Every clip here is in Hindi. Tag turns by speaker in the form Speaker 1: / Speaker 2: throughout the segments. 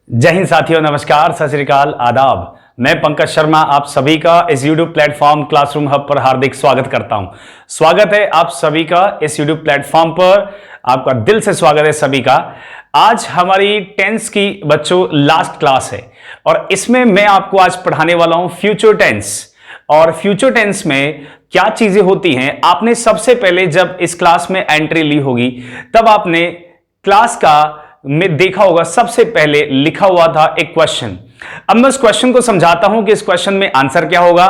Speaker 1: जय हिंद साथियों, नमस्कार, सत श्री अकाल, आदाब। मैं पंकज शर्मा आप सभी का इस YouTube प्लेटफॉर्म क्लासरूम हब पर हार्दिक स्वागत करता हूं। स्वागत है आप सभी का इस YouTube प्लेटफॉर्म पर, आपका दिल से स्वागत है सभी का। आज हमारी 10th की बच्चों लास्ट क्लास है और इसमें मैं आपको आज पढ़ाने वाला हूं फ्यूचर टेंस। और फ्यूचर टेंस में क्या चीजें होती हैं, आपने सबसे पहले जब इस क्लास में एंट्री ली होगी तब आपने क्लास का में देखा होगा, सबसे पहले लिखा हुआ था एक क्वेश्चन। अब मैं उस क्वेश्चन को समझाता हूं कि इस क्वेश्चन में आंसर क्या होगा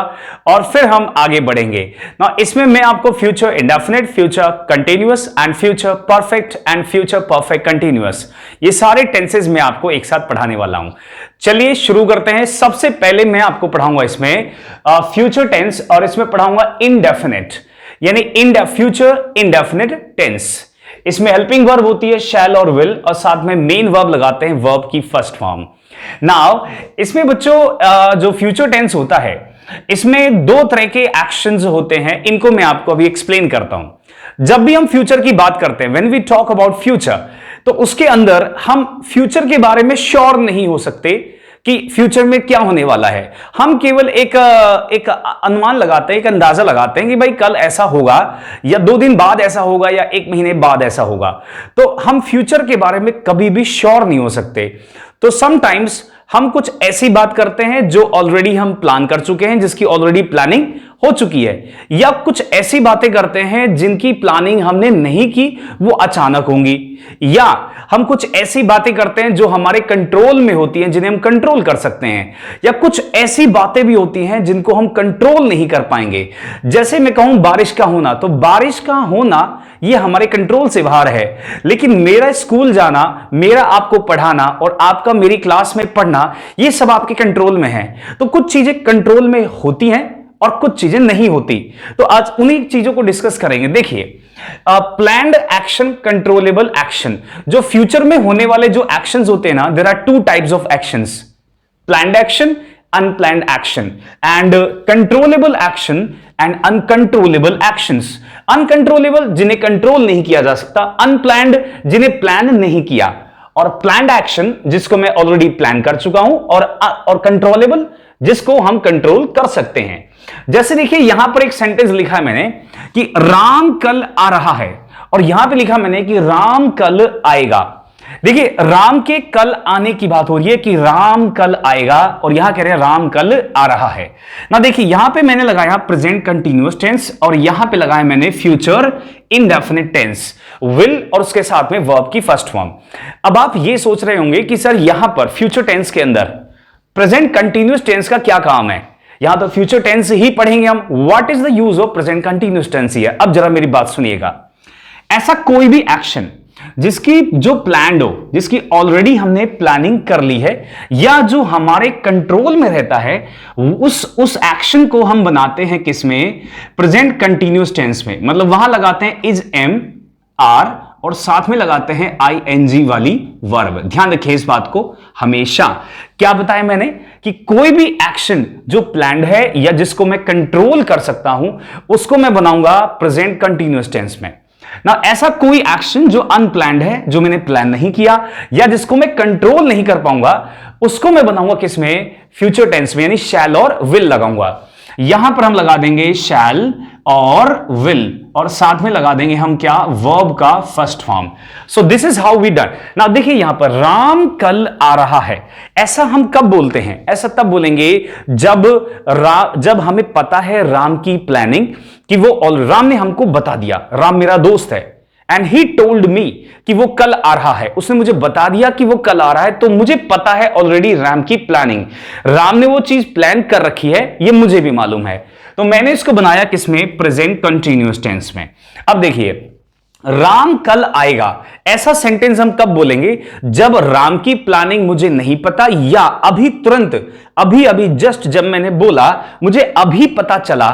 Speaker 1: और फिर हम आगे बढ़ेंगे ना। इसमें मैं आपको future indefinite, future continuous and future perfect and future perfect continuous, ये सारे टेंसेस मैं आपको एक साथ पढ़ाने वाला हूं। चलिए शुरू करते हैं। सबसे पहले मैं आपको पढ़ाऊंगा इसमें फ्यूचर टेंस और इसमें पढ़ाऊंगा इनडेफिनिट, यानी फ्यूचर इंडेफिनिट टेंस। इसमें हेल्पिंग वर्ब होती है शैल और विल, और साथ में मेन वर्ब लगाते हैं वर्ब की फर्स्ट फॉर्म। नाउ इसमें बच्चों जो फ्यूचर टेंस होता है इसमें दो तरह के एक्शंस होते हैं, इनको मैं आपको अभी एक्सप्लेन करता हूं। जब भी हम फ्यूचर की बात करते हैं, when we talk about future, तो उसके अंदर हम फ्यूचर के बारे में श्योर नहीं हो सकते कि फ्यूचर में क्या होने वाला है। हम केवल एक अनुमान लगाते हैं, एक अंदाजा लगाते हैं कि भाई कल ऐसा होगा या 2 दिन बाद ऐसा होगा या 1 महीने बाद ऐसा होगा। तो हम फ्यूचर के बारे में कभी भी श्योर नहीं हो सकते। तो समटाइम्स हम कुछ ऐसी बात करते हैं जो ऑलरेडी हम प्लान कर चुके हैं, जिसकी ऑलरेडी प्लानिंग हो चुकी है, या कुछ ऐसी बातें करते हैं जिनकी प्लानिंग हमने नहीं की, वो अचानक होंगी, या हम कुछ ऐसी बातें करते हैं जो हमारे कंट्रोल में होती हैं, जिन्हें हम कंट्रोल कर सकते हैं, या कुछ ऐसी बातें भी होती हैं जिनको हम कंट्रोल नहीं कर पाएंगे। जैसे मैं कहूं बारिश का होना, तो बारिश का होना ये हमारे कंट्रोल से बाहर है, लेकिन मेरा स्कूल जाना, मेरा आपको पढ़ाना और आपका मेरी क्लास में पढ़ना, ये सब आपके कंट्रोल में है। तो कुछ चीजें कंट्रोल में होती हैं और कुछ चीजें नहीं होती। तो आज उन्हीं चीजों को डिस्कस करेंगे। देखिए, प्लान्ड एक्शन, कंट्रोलेबल एक्शन, जो फ्यूचर में होने वाले जो एक्शंस होते हैं ना, there are 2 types of actions, planned action, unplanned action, and controllable action and uncontrollable actions. Uncontrollable जिन्हें कंट्रोल नहीं किया जा सकता, अनप्लान्ड जिन्हें प्लान नहीं किया, और प्लान्ड एक्शन जिसको मैं ऑलरेडी प्लान कर चुका हूं, और कंट्रोलेबल जिसको हम कंट्रोल कर सकते हैं। जैसे देखिए यहां पर एक सेंटेंस लिखा है मैंने कि राम कल आ रहा है, और यहां पे लिखा मैंने कि राम कल आएगा। देखिए राम के कल आने की बात हो रही है कि राम कल आएगा, और यहां कह रहे हैं राम कल आ रहा है ना। देखिए यहां पे मैंने लगाया प्रेजेंट कंटीन्यूअस टेंस, और यहां पे लगाया मैंने फ्यूचर इंडेफिनिट टेंस, विल और उसके साथ में वर्ब की फर्स्ट फॉर्म। अब आप ये सोच रहे होंगे कि सर यहां पर फ्यूचर टेंस के अंदर प्रेजेंट कंटीन्यूअस टेंस का क्या काम है, यहां तो फ्यूचर टेंस ही पढ़ेंगे हम। What is the use of present continuous tense here? अब जरा मेरी बात सुनिएगा। ऐसा कोई भी एक्शन जिसकी जो प्लान्ड हो, जिसकी ऑलरेडी हमने प्लानिंग कर ली है, या जो हमारे कंट्रोल में रहता है, उस एक्शन को हम बनाते हैं किसमें? प्रेजेंट कंटीन्यूअस टेंस में। मतलब वहां लगाते हैं इज, एम, आर, और साथ में लगाते हैं आईएनजी वाली वर्ब। ध्यान रखिए इस बात को हमेशा। क्या बताया मैंने कि कोई भी एक्शन जो प्लान्ड है या जिसको मैं कंट्रोल कर सकता हूं, उसको मैं बनाऊंगा प्रेजेंट कंटीन्यूअस टेंस में ना। ऐसा कोई एक्शन जो अनप्लान्ड है, जो मैंने प्लान नहीं किया या जिसको मैं कंट्रोल नहीं कर पाऊंगा, उसको मैं बनाऊंगा किसमें? फ्यूचर टेंस में, यानी शैल और विल लगाऊंगा। यहां पर हम लगा देंगे शैल और विल, और साथ में लगा देंगे हम क्या? वर्ब का first form. So this is how we done. Now देखिए यहां पर राम कल आ रहा है, ऐसा हम कब बोलते हैं? ऐसा तब बोलेंगे जब हमें पता है राम की प्लानिंग, कि वो राम ने हमको बता दिया, राम मेरा दोस्त है, एंड ही टोल्ड मी कि वो कल आ रहा है, उसने मुझे बता दिया कि वो कल आ रहा है, तो मुझे पता है ऑलरेडी राम की प्लानिंग, राम ने वो चीज प्लान कर रखी है, ये मुझे भी मालूम है। तो मैंने इसको बनाया किसमें? प्रेजेंट कंटीन्यूअस टेंस में। अब देखिए राम कल आएगा, ऐसा सेंटेंस हम कब बोलेंगे? जब राम की प्लानिंग मुझे नहीं पता, या अभी तुरंत, अभी जस्ट जब मैंने बोला, मुझे अभी पता चला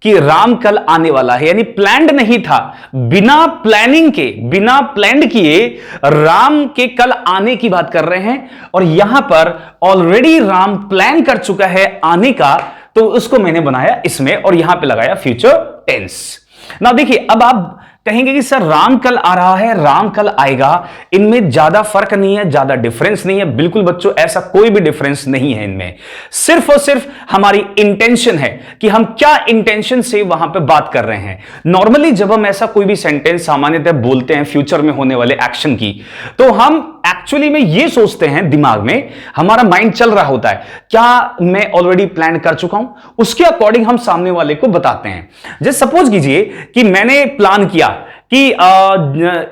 Speaker 1: कि राम कल आने वाला है, यानी प्लान्ड नहीं था, बिना प्लानिंग के, बिना प्लान किए राम के कल आने की बात कर रहे हैं, और यहां पर ऑलरेडी राम प्लान कर चुका है आने का, तो उसको मैंने बनाया इसमें और यहां पे लगाया फ्यूचर टेंस। ना देखिए अब आप कहेंगे कि सर राम कल आ रहा है, राम कल आएगा, इनमें ज्यादा फर्क नहीं है, ज्यादा डिफरेंस नहीं है। बिल्कुल बच्चों, ऐसा कोई भी डिफरेंस नहीं है इनमें। सिर्फ और सिर्फ हमारी इंटेंशन है कि हम क्या इंटेंशन से वहां पे बात कर रहे हैं। नॉर्मली जब हम ऐसा कोई भी सेंटेंस सामान्यतः बोलते हैं फ्यूचर में होने वाले एक्शन की, तो हम एक्चुअली में ये सोचते हैं, दिमाग में हमारा माइंड चल रहा होता है, क्या मैं ऑलरेडी प्लान कर चुका हूं, उसके अकॉर्डिंग हम सामने वाले को बताते हैं। जैसे सपोज कीजिए कि मैंने प्लान किया कि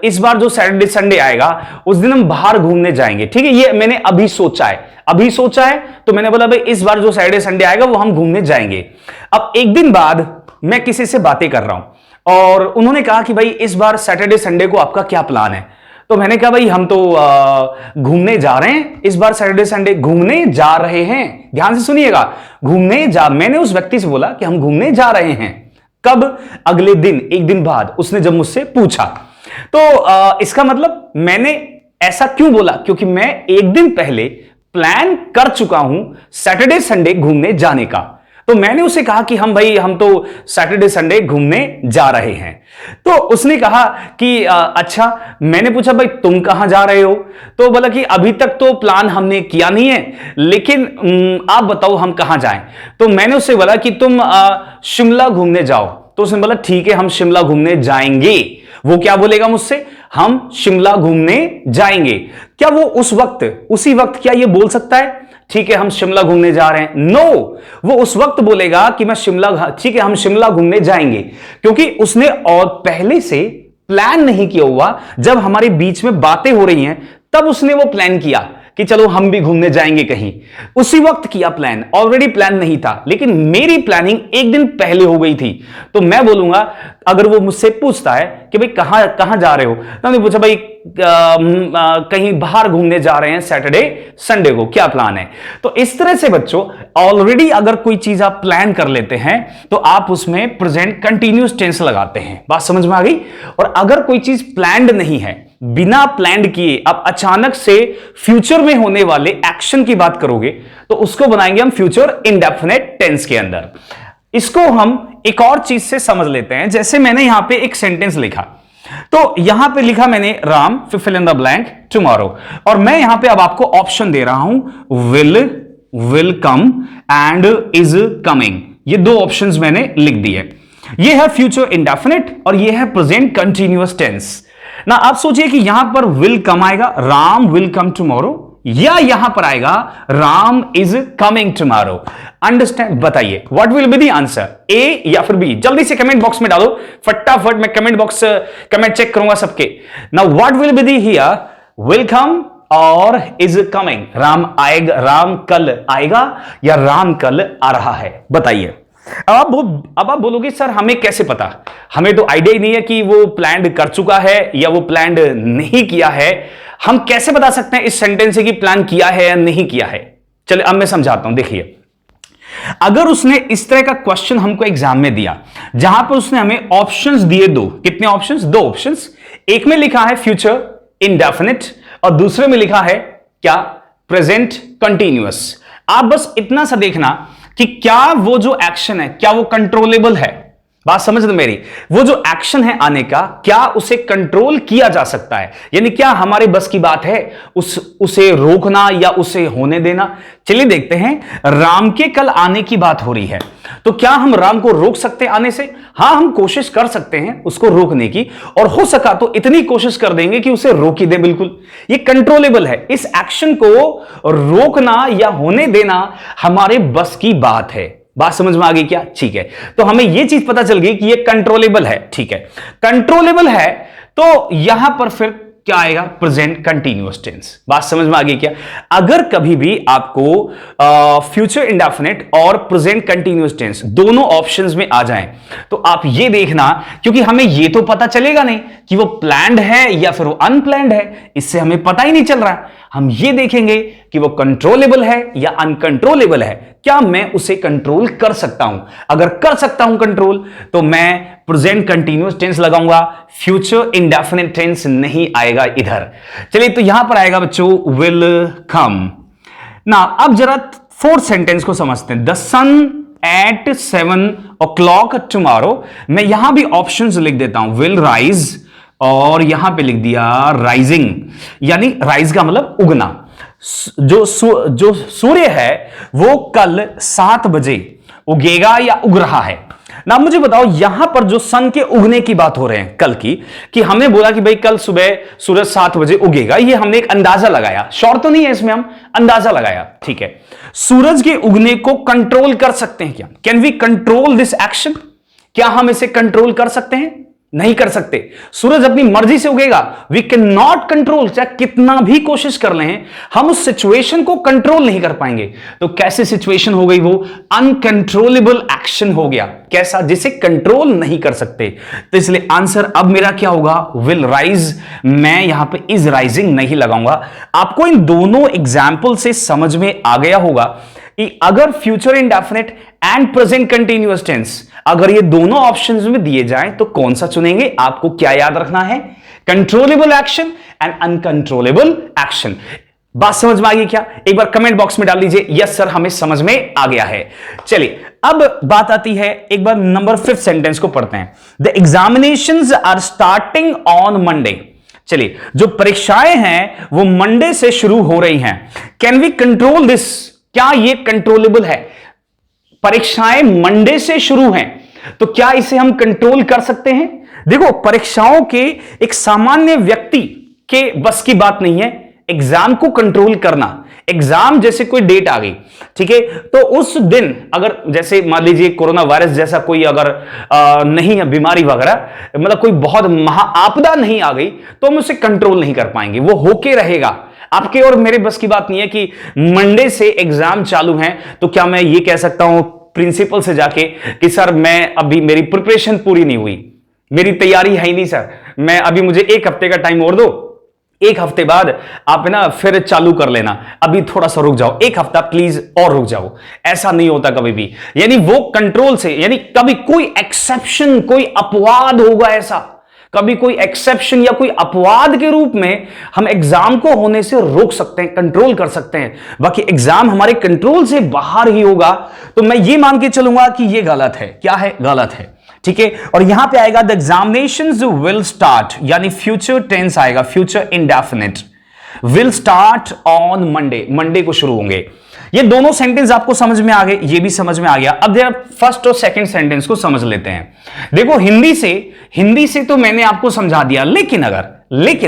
Speaker 1: इस बार जो सैटरडे संडे आएगा उस दिन हम बाहर घूमने जाएंगे, ठीक है। ये मैंने अभी सोचा है, तो मैंने बोला भाई इस बार जो सैटरडे संडे आएगा वो हम घूमने जाएंगे। अब एक दिन बाद मैं किसी से बातें कर रहा हूं और उन्होंने कहा कि भाई इस बार सैटरडे संडे को आपका क्या प्लान है। तो मैंने कहा भाई हम तो घूमने जा रहे हैं, इस बार सैटरडे संडे घूमने जा रहे हैं। ध्यान से सुनिएगा, मैंने उस व्यक्ति से बोला कि हम घूमने जा रहे हैं। कब? अगले दिन, एक दिन बाद उसने जब मुझसे पूछा। तो इसका मतलब मैंने ऐसा क्यों बोला, क्योंकि मैं एक दिन पहले प्लान कर चुका हूं सैटरडे संडे घूमने जाने का। तो मैंने उसे कहा कि हम तो सैटरडे संडे घूमने जा रहे हैं। तो उसने कहा कि अच्छा। मैंने पूछा भाई तुम कहां जा रहे हो? तो बोला कि अभी तक तो प्लान हमने किया नहीं है, लेकिन आप बताओ हम कहां जाएं। तो मैंने उससे बोला कि तुम शिमला घूमने जाओ। तो उसने बोला ठीक है हम शिमला घूमने जाएंगे। वो क्या बोलेगा मुझसे? हम शिमला घूमने जाएंगे। क्या वो उसी वक्त क्या ये बोल सकता है ठीक है हम शिमला घूमने जा रहे हैं? नो, वो उस वक्त बोलेगा कि ठीक है हम शिमला घूमने जाएंगे, क्योंकि उसने और पहले से प्लान नहीं किया हुआ। जब हमारे बीच में बातें हो रही हैं तब उसने वो प्लान किया कि चलो हम भी घूमने जाएंगे कहीं। उसी वक्त किया प्लान, ऑलरेडी प्लान नहीं था, लेकिन मेरी प्लानिंग एक दिन पहले हो गई थी। तो मैं बोलूंगा, अगर वो मुझसे पूछता है कि भाई कहां जा रहे हो, तो मैंने पूछा भाई कहीं बाहर घूमने जा रहे हैं सैटरडे संडे को, क्या प्लान है। तो इस तरह से बच्चों ऑलरेडी अगर कोई चीज आप प्लान कर लेते हैं तो आप उसमें प्रेजेंट कंटिन्यूअस टेंस लगाते हैं। बात समझ में आ गई? और अगर कोई चीज प्लान्ड नहीं है, बिना प्लान किए आप अचानक से फ्यूचर में होने वाले एक्शन की बात करोगे, तो उसको बनाएंगे हम फ्यूचर इंडेफिनिट टेंस के अंदर। इसको हम एक और चीज से समझ लेते हैं। जैसे मैंने यहां पे एक सेंटेंस लिखा, तो यहां पे लिखा मैंने Ram fill in the blank tomorrow, और मैं यहां पे अब आपको ऑप्शन दे रहा हूं will come and is coming. ये दो ऑप्शंस मैंने लिख दिए। ये है फ्यूचर इंडेफिनिट और ये है प्रेजेंट कंटिन्यूअस टेंस ना। आप सोचिए कि यहां पर विल कम आएगा, राम विल कम टुमारो, या यहां पर आएगा Ram is coming tomorrow. Understand? बताइए what will be the answer, A या फिर बी? जल्दी से कमेंट बॉक्स में डालो फटाफट, मैं कमेंट चेक करूंगा सबके। Now what will be the here, will come और इज कमिंग? राम आएगा, राम कल आएगा या राम कल आ रहा है? बताइए। अब आप बोलोगे सर हमें कैसे पता, हमें तो आइडिया ही नहीं है कि वो प्लान कर चुका है या वो प्लान नहीं किया है। हम कैसे बता सकते हैं इस सेंटेंस से कि प्लान किया है या नहीं किया है? चलिए अब मैं समझाता हूं। देखिए, अगर उसने इस तरह का क्वेश्चन हमको एग्जाम में दिया जहां पर उसने हमें ऑप्शंस दिए, दो, कितने ऑप्शंस? दो ऑप्शंस। एक में लिखा है फ्यूचर इंडेफिनिट और दूसरे में लिखा है क्या? Present continuous. आप बस इतना सा देखना कि क्या वो जो एक्शन है क्या वो कंट्रोलेबल है। बात समझ लो मेरी, वो जो एक्शन है आने का, क्या उसे कंट्रोल किया जा सकता है? यानी क्या हमारे बस की बात है उसे रोकना या उसे होने देना? चलिए देखते हैं। राम के कल आने की बात हो रही है, तो क्या हम राम को रोक सकते हैं आने से? हां, हम कोशिश कर सकते हैं उसको रोकने की, और हो सका तो इतनी कोशिश कर देंगे कि उसे रोक ही दे। बिल्कुल, ये कंट्रोलेबल है। इस एक्शन को रोकना या होने देना हमारे बस की बात है। बात समझ में आ गई क्या? ठीक है, तो हमें यह चीज पता चल गई कि ये कंट्रोलेबल है। ठीक है, कंट्रोलेबल है तो यहां पर फिर क्या आएगा? Present continuous tense. बात समझ में आ गई क्या? अगर कभी भी आपको फ्यूचर इंडेफिनिट और प्रेजेंट कंटिन्यूअस टेंस दोनों ऑप्शंस में आ जाएं, तो आप ये देखना, क्योंकि हमें ये तो पता चलेगा नहीं कि वो प्लान्ड है या फिर वो अनप्लान्ड है, इससे हमें पता ही नहीं चल रहा। हम ये देखेंगे कि वो कंट्रोलेबल है या अनकंट्रोलेबल है। क्या मैं उसे कंट्रोल कर सकता हूं? अगर कर सकता हूं कंट्रोल, तो मैं प्रेजेंट कंटिन्यूअस टेंस लगाऊंगा, फ्यूचर इंडेफिनिट टेंस नहीं आएगा इधर। चलिए, तो यहां पर आएगा बच्चों विल कम ना। अब जरा फोर्थ सेंटेंस को समझते हैं। The sun at 7 o'clock tomorrow. मैं यहां भी ऑप्शंस लिख देता हूं, विल राइज, और यहां पे लिख दिया राइजिंग, यानी राइज का मतलब उगना। जो सूर्य है वो कल 7 बजे उगेगा या उग रहा है ना। मुझे बताओ, यहां पर जो सन के उगने की बात हो रहे हैं कल की, कि हमने बोला कि भाई कल सुबह सूरज 7 बजे उगेगा, ये हमने एक अंदाजा लगाया, श्योर तो नहीं है इसमें, हम अंदाजा लगाया, ठीक है। सूरज के उगने को कंट्रोल कर सकते हैं क्या? Can we control this action? क्या हम इसे कंट्रोल कर सकते हैं? नहीं कर सकते। सूरज अपनी मर्जी से उगेगा, वी कैन नॉट कंट्रोल। चाहे कितना भी कोशिश कर लें, हम उस सिचुएशन को कंट्रोल नहीं कर पाएंगे। तो कैसी सिचुएशन हो गई वो? अनकंट्रोलेबल एक्शन हो गया। कैसा? जिसे कंट्रोल नहीं कर सकते। तो इसलिए आंसर अब मेरा क्या होगा? Will rise. मैं यहां पे इज राइजिंग नहीं लगाऊंगा। आपको इन दोनों एग्जाम्पल से समझ में आ गया होगा कि अगर future indefinite and present continuous tense, अगर ये दोनों ऑप्शंस में दिए जाएं तो कौन सा चुनेंगे? आपको क्या याद रखना है? Controllable action and uncontrollable action. बात समझ में आ गई क्या? एक बार कमेंट बॉक्स में डाल दीजिए, यस सर हमें समझ में आ गया है। चलिए अब बात आती है, एक बार नंबर 5 सेंटेंस को पढ़ते हैं। The examinations are starting on Monday. चलिए, जो परीक्षाएं हैं वो मंडे से शुरू हो रही हैं। Can we control this? क्या ये कंट्रोलेबल है? परीक्षाएं मंडे से शुरू हैं, तो क्या इसे हम कंट्रोल कर सकते हैं? देखो, परीक्षाओं के एक सामान्य व्यक्ति के बस की बात नहीं है एग्जाम को कंट्रोल करना। एग्जाम जैसे कोई डेट आ गई, ठीक है, तो उस दिन अगर जैसे मान लीजिए कोरोना वायरस जैसा कोई अगर नहीं है बीमारी वगैरह, मतलब कोई बहुत महाआपदा नहीं आ गई, तो हम उसे कंट्रोल नहीं कर पाएंगे, वो होके रहेगा। आपके और मेरे बस की बात नहीं है कि मंडे से एग्जाम चालू हैं, तो क्या मैं ये कह सकता हूं प्रिंसिपल से जाके कि सर मैं अभी मेरी प्रिपरेशन पूरी नहीं हुई, मेरी तैयारी है ही नहीं सर, मैं अभी मुझे 1 हफ्ते का टाइम और दो, 1 हफ्ते बाद आप ना फिर चालू कर लेना, अभी थोड़ा सा रुक जाओ, 1 हफ्ता प्लीज और रुक जाओ। ऐसा नहीं होता कभी भी, यानी वो कंट्रोल से, यानी कभी कोई एक्सेप्शन, कोई अपवाद होगा, ऐसा कभी कोई एक्सेप्शन या कोई अपवाद के रूप में हम एग्जाम को होने से रोक सकते हैं, कंट्रोल कर सकते हैं। बाकी एग्जाम हमारे कंट्रोल से बाहर ही होगा, तो मैं ये मान के चलूंगा कि ये गलत है। क्या है? गलत है, ठीक है। और यहां पे आएगा द एग्जामिनेशंस विल स्टार्ट, यानी फ्यूचर टेंस आएगा, future indefinite, will start on Monday, Monday को शुरू होंगे। ये दोनों सेंटेंस आपको समझ में आ गए, ये भी समझ में आ गया। अब जरा फर्स्ट और सेकंड सेंटेंस को समझ लेते हैं। देखो, हिंदी से तो मैंने आपको समझा दिया, लेकिन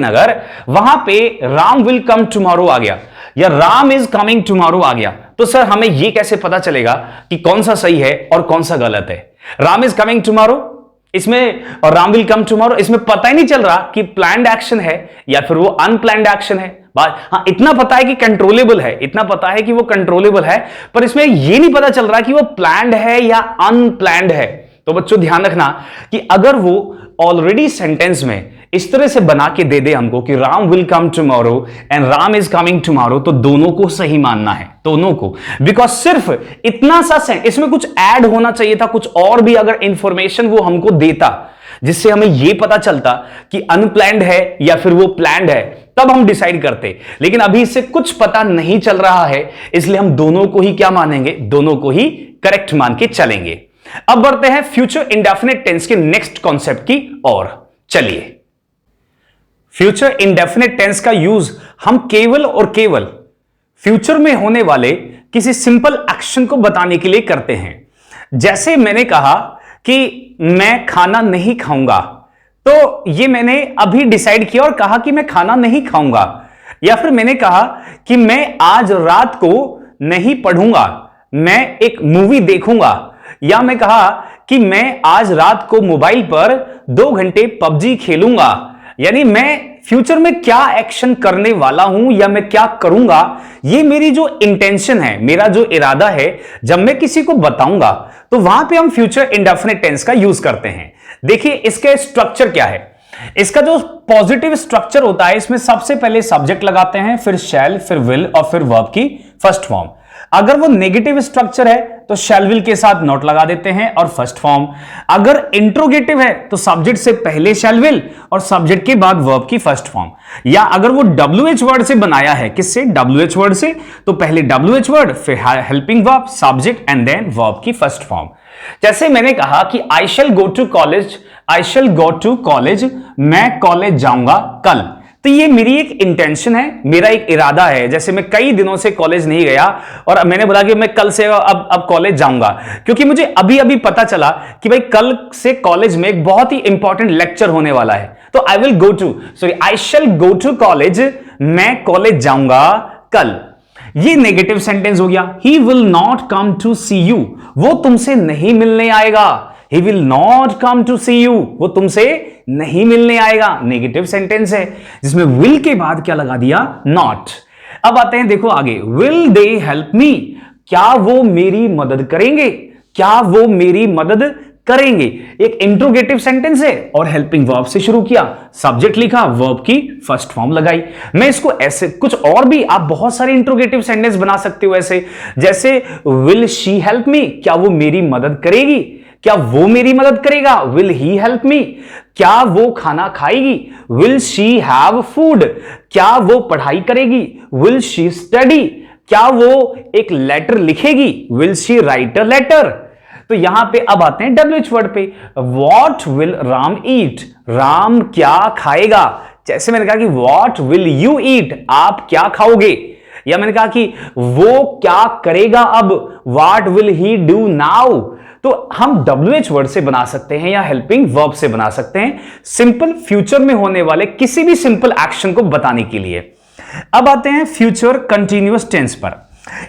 Speaker 1: अगर वहां पे राम विल कम टुमारो आ गया या राम इज कमिंग टुमारो आ गया, तो सर हमें यह कैसे पता चलेगा कि कौन सा सही है और कौन सा गलत है? राम इज कमिंग टुमारो इसमें और राम विल कम टुमारो, इसमें पता ही नहीं चल रहा कि प्लान्ड एक्शन है या फिर वो अनप्लान्ड एक्शन है। हाँ, इतना पता है कि कंट्रोलेबल है, इतना पता है कि वो कंट्रोलेबल है, पर इसमें ये नहीं पता चल रहा कि वो प्लान्ड है या अनप्लान्ड है। तो बच्चों ध्यान रखना कि अगर वो ऑलरेडी सेंटेंस में इस तरह से बना के दे दे हमको कि Ram will come tomorrow and Ram is coming tomorrow, तो दोनों को सही मानना है, दोनों को। बिकॉज सिर्फ इतना सा इसमें कुछ ऐड होना चाहिए था, कुछ और भी अगर इंफॉर्मेशन वो हमको देता जिससे हमें यह पता चलता कि अनप्लैंड है या फिर वो प्लैंड है, तब हम डिसाइड करते। लेकिन अभी इससे कुछ पता नहीं चल रहा है, इसलिए हम दोनों को ही क्या मानेंगे? दोनों को ही करेक्ट मान के चलेंगे। अब बढ़ते हैं फ्यूचर इंडेफिनिट टेंस के नेक्स्ट कॉन्सेप्ट की ओर। चलिए, फ्यूचर इंडेफिनिट टेंस का यूज हम केवल और केवल फ्यूचर में होने वाले किसी सिंपल एक्शन को बताने के लिए करते हैं। जैसे मैंने कहा कि मैं खाना नहीं खाऊंगा, तो ये मैंने अभी डिसाइड किया और कहा कि मैं खाना नहीं खाऊंगा। या फिर मैंने कहा कि मैं आज रात को नहीं पढ़ूंगा, मैं एक मूवी देखूंगा। या मैं कहा कि मैं आज रात को मोबाइल पर 2 घंटे पबजी खेलूंगा। यानी मैं फ्यूचर में क्या एक्शन करने वाला हूं या मैं क्या करूंगा, ये मेरी जो इंटेंशन है, मेरा जो इरादा है, जब मैं किसी को बताऊंगा तो वहां पे हम फ्यूचर इंडेफिनिट टेंस का यूज करते हैं। देखिए इसका स्ट्रक्चर क्या है। इसका जो पॉजिटिव स्ट्रक्चर होता है, इसमें सबसे पहले सब्जेक्ट लगाते हैं, फिर शैल, फिर विल और फिर वर्ब की फर्स्ट फॉर्म। अगर वो नेगेटिव स्ट्रक्चर है तो शैल विल के साथ नॉट लगा देते हैं और फर्स्ट फॉर्म। अगर इंट्रोगेटिव है तो सब्जेक्ट से पहले शैल विल और सब्जेक्ट के बाद वर्ब की फर्स्ट फॉर्म। या अगर वो WH वर्ड से बनाया है, किससे? WH वर्ड से, तो पहले WH वर्ड फिर helping verb, subject and then verb की फर्स्ट फॉर्म। जैसे मैंने कहा कि I shall go to college, I shall go to college, मैं कॉलेज जाऊंगा कल। तो ये मेरी एक इंटेंशन है, मेरा एक इरादा है। जैसे मैं कई दिनों से कॉलेज नहीं गया और मैंने बोला कि मैं कल से अब कॉलेज जाऊंगा, क्योंकि मुझे अभी अभी पता चला कि भाई कल से कॉलेज में एक बहुत ही इंपॉर्टेंट लेक्चर होने वाला है। तो I will go to, sorry I shall go to college, मैं कॉलेज जाऊंगा कल। ये नेगेटिव सेंटेंस हो गया। He will not come to see you, वो तुमसे नहीं मिलने आएगा। He will not come to see you, वो तुमसे नहीं मिलने आएगा। नेगेटिव सेंटेंस है जिसमें will के बाद क्या लगा दिया? not। अब आते हैं, देखो आगे, will they help me, क्या वो मेरी मदद करेंगे? क्या वो मेरी मदद करेंगे? एक इंट्रोगेटिव सेंटेंस है और हेल्पिंग वर्ब से शुरू किया, सब्जेक्ट लिखा, वर्ब की फर्स्ट फॉर्म लगाई। मैं इसको ऐसे कुछ और भी, आप बहुत सारे इंट्रोगेटिव सेंटेंस बना सकते हो ऐसे, जैसे will she help me, क्या वो मेरी मदद करेगी? क्या वो मेरी मदद करेगा? विल ही हेल्प मी, क्या वो खाना खाएगी? विल शी हैव फूड, क्या वो पढ़ाई करेगी? विल शी स्टडी, क्या वो एक लेटर लिखेगी? Will she write a letter. तो यहां पे अब आते हैं WH वर्ड पे। What will Ram eat, Ram क्या खाएगा? जैसे मैंने कहा कि वॉट विल यू ईट, आप क्या खाओगे? या मैंने कहा कि वो क्या करेगा अब, what will he do now. तो हम WH वर्ड से बना सकते हैं या हेल्पिंग वर्ब से बना सकते हैं, सिंपल फ्यूचर में होने वाले किसी भी सिंपल एक्शन को बताने के लिए। अब आते हैं फ्यूचर कंटीन्यूअस टेंस पर।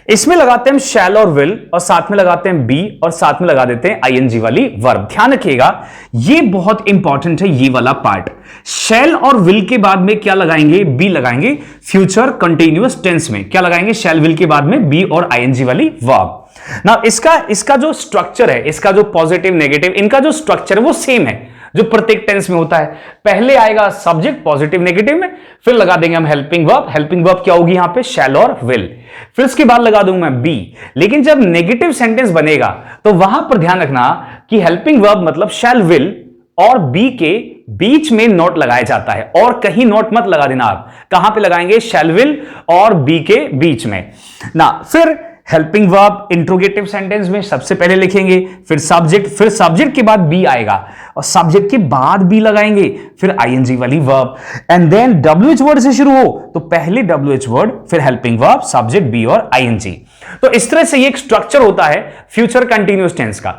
Speaker 1: इसमें लगाते हैं शैल और विल और साथ में लगाते हैं बी और साथ में लगा देते हैं ING वाली वर्ब। ध्यान रखिएगा, ये बहुत इंपॉर्टेंट है ये वाला पार्ट। शैल और विल के बाद में क्या लगाएंगे? बी लगाएंगे। फ्यूचर कंटीन्यूअस टेंस में क्या लगाएंगे? शैल विल के बाद में बी और ING वाली वर्ब। ना इसका जो स्ट्रक्चर है, इसका जो पॉजिटिव नेगेटिव, इनका जो स्ट्रक्चर है वो सेम है जो प्रत्येक टेंस में होता है। पहले आएगा सब्जेक्ट पॉजिटिव नेगेटिव में, फिर लगा देंगे हम हेल्पिंग वर्ब। हेल्पिंग वर्ब क्या होगी यहां पे? शैल और विल। फिर उसके बाद लगा दूंगा मैं बी। लेकिन जब नेगेटिव सेंटेंस बनेगा तो वहां पर ध्यान रखना कि हेल्पिंग वर्ब मतलब शैल विल और बी के बीच में नोट लगाया जाता है, और कहीं नोट मत लगा देना। आप कहां पे लगाएंगे? शैल विल और बी के बीच में ना। फिर हेल्पिंग वर्ब इंट्रोगेटिव सेंटेंस में सबसे पहले लिखेंगे, फिर सब्जेक्ट के बाद बी आएगा और सब्जेक्ट के बाद बी लगाएंगे, फिर ING वाली verb. And then WH word से शुरू हो तो पहले WH वर्ड, फिर हेल्पिंग वर्ब, सब्जेक्ट बी और ING। तो इस तरह से ये एक स्ट्रक्चर होता है फ्यूचर कंटीन्यूअस टेंस का।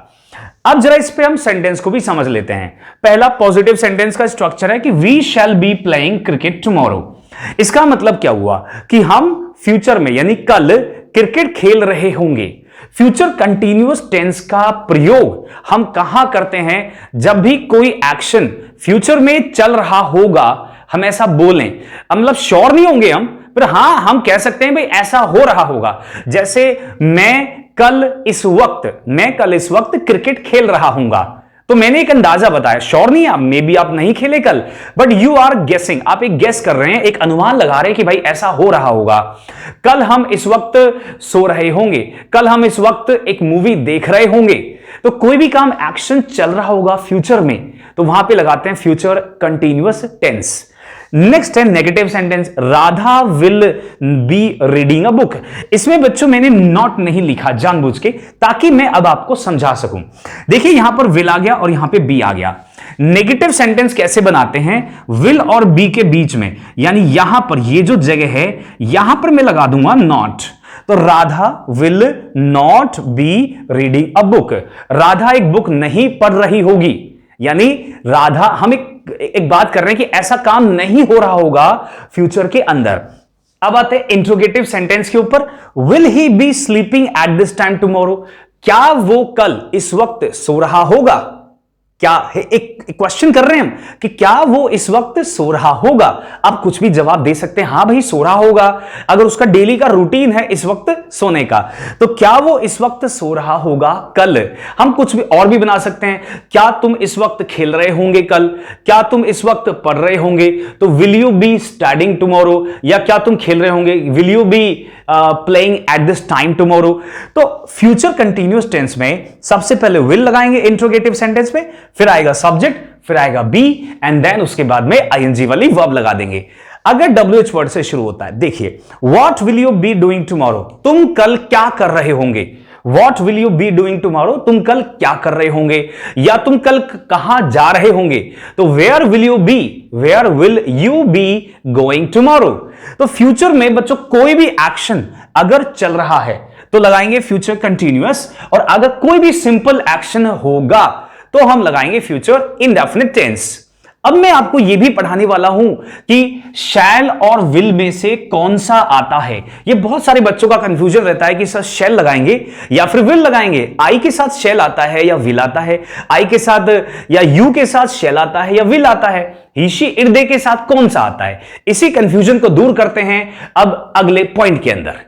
Speaker 1: अब जरा इस पे हम सेंटेंस को भी समझ लेते हैं। पहला पॉजिटिव सेंटेंस का स्ट्रक्चर है कि we shall be playing cricket tomorrow. इसका मतलब क्या हुआ कि हम फ्यूचर में यानी कल क्रिकेट खेल रहे होंगे। फ्यूचर कंटीन्यूअस टेंस का प्रयोग हम कहां करते हैं? जब भी कोई एक्शन फ्यूचर में चल रहा होगा हम ऐसा बोलें, मतलब श्योर नहीं होंगे हम, पर हां हम कह सकते हैं भाई ऐसा हो रहा होगा। जैसे मैं कल इस वक्त क्रिकेट खेल रहा हूंगा, तो मैंने एक अंदाजा बताया, श्योर नहीं आप, मे बी आप नहीं खेले कल, बट यू आर गेसिंग, आप एक गेस कर रहे हैं, एक अनुमान लगा रहे हैं कि भाई ऐसा हो रहा होगा। कल हम इस वक्त सो रहे होंगे, कल हम इस वक्त एक मूवी देख रहे होंगे। तो कोई भी काम एक्शन चल रहा होगा फ्यूचर में तो वहां पे लगाते हैं फ्यूचर कंटीन्यूअस टेंस। नेक्स्ट है negative sentence, Radha will be reading a book. इसमें बच्चों मैंने नॉट नहीं लिखा जानबूझ के, ताकि मैं अब आपको समझा सकूं। देखिए यहां पर विल आ गया और यहां पे बी आ गया। नेगेटिव सेंटेंस कैसे बनाते हैं? विल और बी के बीच में, यानी यहां पर ये जो जगह है यहां पर मैं लगा दूंगा नॉट। तो Radha will not be reading a book, Radha एक बुक नहीं पढ़ रही होगी, यानी राधा, हम एक बात कर रहे हैं कि ऐसा काम नहीं हो रहा होगा फ्यूचर के अंदर। अब आते हैं इंट्रोगेटिव सेंटेंस के ऊपर। Will he B sleeping at this time tomorrow, क्या वो कल इस वक्त सो रहा होगा? क्या एक क्वेश्चन कर रहे हैं हम कि क्या वो इस वक्त सो रहा होगा। आप कुछ भी जवाब दे सकते हैं, हां भाई सो रहा होगा। अगर उसका डेली का रूटीन है इस वक्त सोने का, तो क्या वो इस वक्त सो रहा होगा कल। हम कुछ भी और भी बना सकते हैं, क्या तुम इस वक्त खेल रहे होंगे कल, क्या तुम इस वक्त पढ़ रहे होंगे, तो will you be studying tomorrow, या क्या तुम खेल रहे होंगे, will you be playing at this time tomorrow. तो फ्यूचर कंटिन्यूअस टेंस में सबसे पहले विल लगाएंगे इंट्रोगेटिव सेंटेंस में, फिर आएगा सब्जेक्ट, फिर आएगा बी, एंड देन उसके बाद में आईएनजी वाली वर्ब लगा देंगे। अगर WH वर्ड से शुरू होता है, देखिए what will you be doing tomorrow, तुम कल क्या कर रहे होंगे। What will you be doing tomorrow, तुम कल क्या कर रहे होंगे, या तुम कल कहां जा रहे होंगे, तो where will you be, where will you be going tomorrow. तो फ्यूचर में बच्चों कोई भी एक्शन अगर चल रहा है तो लगाएंगे फ्यूचर कंटिन्यूअस, और अगर कोई भी सिंपल एक्शन होगा तो हम लगाएंगे फ्यूचर इंडेफिनिट टेंस। अब मैं आपको यह भी पढ़ाने वाला हूं कि शैल और विल में से कौन सा आता है। यह बहुत सारे बच्चों का कंफ्यूजन रहता है कि सर शैल लगाएंगे या फिर विल लगाएंगे, आई के साथ शैल आता है या विल आता है, आई के साथ या यू के साथ शैल आता है या विल आता है, ही शी इट दे के साथ कौन सा आता है। इसी कंफ्यूजन को दूर करते हैं अब अगले पॉइंट के अंदर।